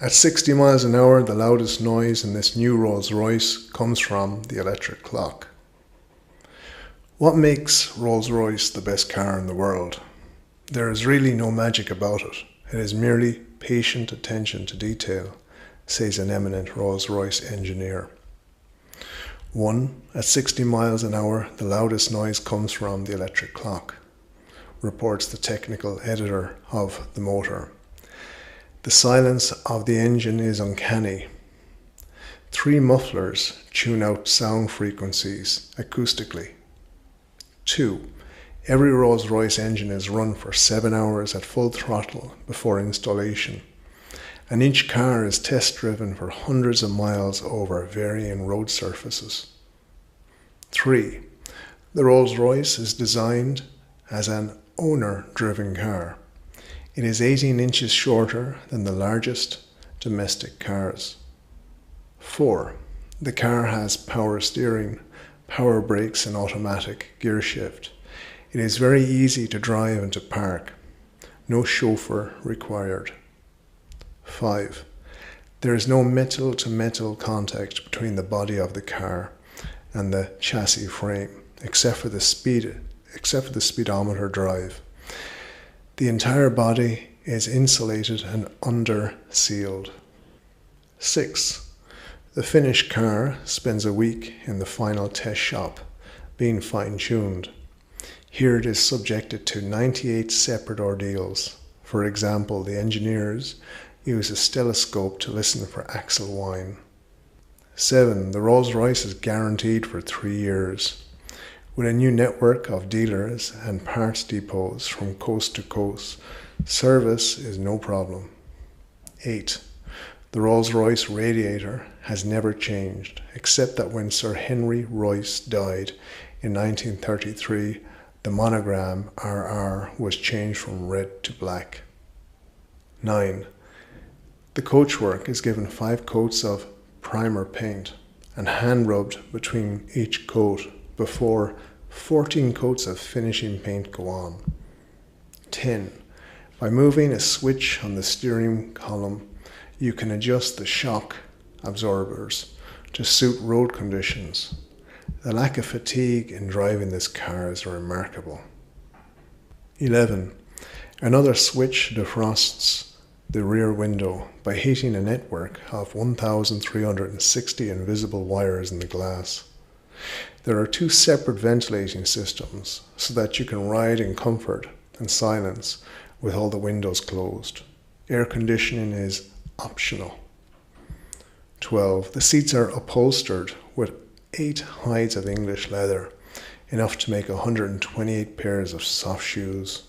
At 60 miles an hour, the loudest noise in this new Rolls-Royce comes from the electric clock. What makes Rolls-Royce the best car in the world? There is really no magic about it. It is merely patient attention to detail, says an eminent Rolls-Royce engineer. 1. At 60 miles an hour, the loudest noise comes from the electric clock, reports the technical editor of the motor. The silence of the engine is uncanny. 3 mufflers tune out sound frequencies acoustically. 2. Every Rolls-Royce engine is run for 7 hours at full throttle before installation, and each car is test driven for hundreds of miles over varying road surfaces. 3. The Rolls-Royce is designed as an owner-driven car. It is 18 inches shorter than the largest domestic cars. 4. The car has power steering, power brakes and automatic gear shift. It is very easy to drive and to park. No chauffeur required. 5. There is no metal-to-metal contact between the body of the car and the chassis frame, except for the speedometer drive. The entire body is insulated and under-sealed. 6. The finished car spends a week in the final test shop, being fine-tuned. Here it is subjected to 98 separate ordeals. For example, the engineers use a stethoscope to listen for axle whine. 7. The Rolls-Royce is guaranteed for 3 years. With a new network of dealers and parts depots from coast to coast, service is no problem. 8. The Rolls-Royce radiator has never changed, except that when Sir Henry Royce died in 1933, the monogram RR was changed from red to black. 9. The coachwork is given 5 coats of primer paint and hand rubbed between each coat before 14 coats of finishing paint go on. 10. By moving a switch on the steering column, you can adjust the shock absorbers to suit road conditions. The lack of fatigue in driving this car is remarkable. 11. Another switch defrosts the rear window by heating a network of 1,360 invisible wires in the glass. There are 2 separate ventilating systems so that you can ride in comfort and silence with all the windows closed. Air conditioning is optional. 12. The seats are upholstered with 8 hides of English leather, enough to make 128 pairs of soft shoes.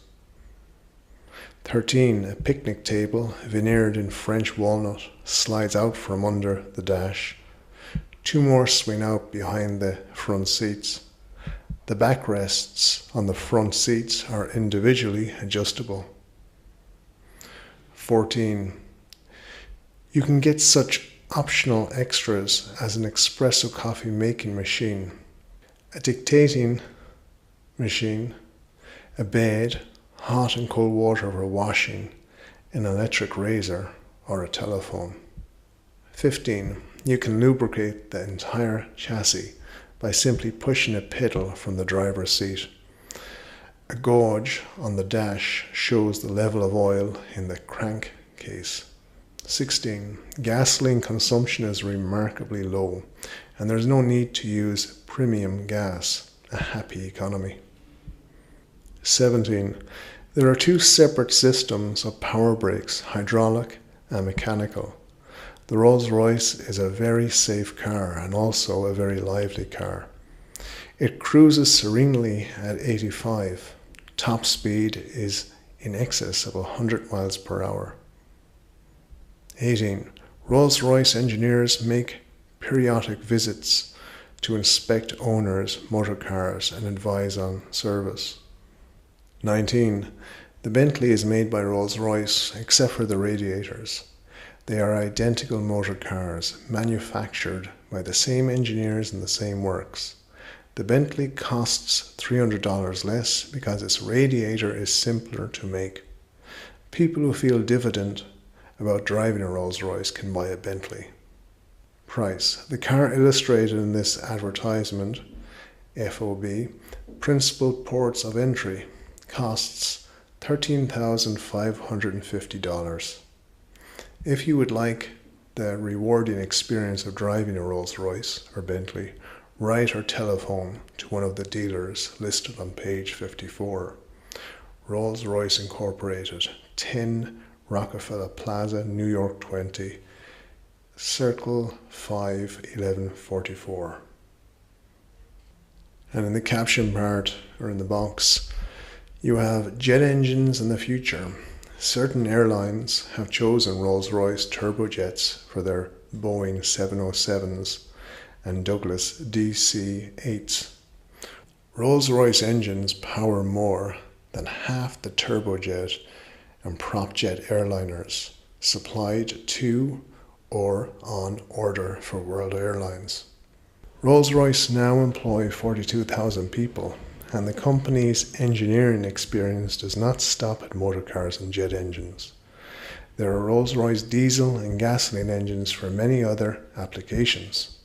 13. A picnic table, veneered in French walnut, slides out from under the dash. 2 more swing out behind the front seats. The backrests on the front seats are individually adjustable. 14. You can get such optional extras as an espresso coffee making machine, a dictating machine, a bed, hot and cold water for washing, an electric razor, or a telephone. 15. You can lubricate the entire chassis by simply pushing a pedal from the driver's seat. A gauge on the dash shows the level of oil in the crankcase. 16. Gasoline consumption is remarkably low, and there is no need to use premium gas, a happy economy. 17. There are 2 separate systems of power brakes, hydraulic and mechanical. The Rolls-Royce is a very safe car and also a very lively car. It cruises serenely at 85. Top speed is in excess of 100 miles per hour. 18. Rolls-Royce engineers make periodic visits to inspect owners' motor cars and advise on service. 19. The Bentley is made by Rolls-Royce except for the radiators. They are identical motor cars manufactured by the same engineers in the same works. The Bentley costs $300 less because its radiator is simpler to make. People who feel diffident about driving a Rolls-Royce can buy a Bentley. Price. The car illustrated in this advertisement, FOB, principal ports of entry, costs $13,550. If you would like the rewarding experience of driving a Rolls-Royce or Bentley, write or telephone to one of the dealers listed on page 54. Rolls-Royce Incorporated, 10 Rockefeller Plaza, New York 20, Circle 5, 1144. And in the caption part, or in the box, you have jet engines in the future. Certain airlines have chosen Rolls-Royce turbojets for their Boeing 707s and Douglas DC-8s. Rolls-Royce engines power more than half the turbojet and propjet airliners supplied to or on order for World Airlines. Rolls-Royce now employ 42,000 people, and the company's engineering experience does not stop at motor cars and jet engines. There are Rolls-Royce diesel and gasoline engines for many other applications.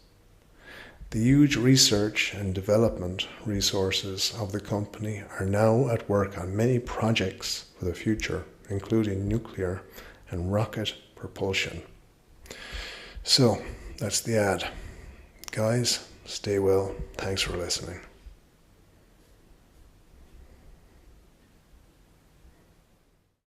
The huge research and development resources of the company are now at work on many projects for the future, including nuclear and rocket propulsion. So, that's the ad. Guys, stay well. Thanks for listening.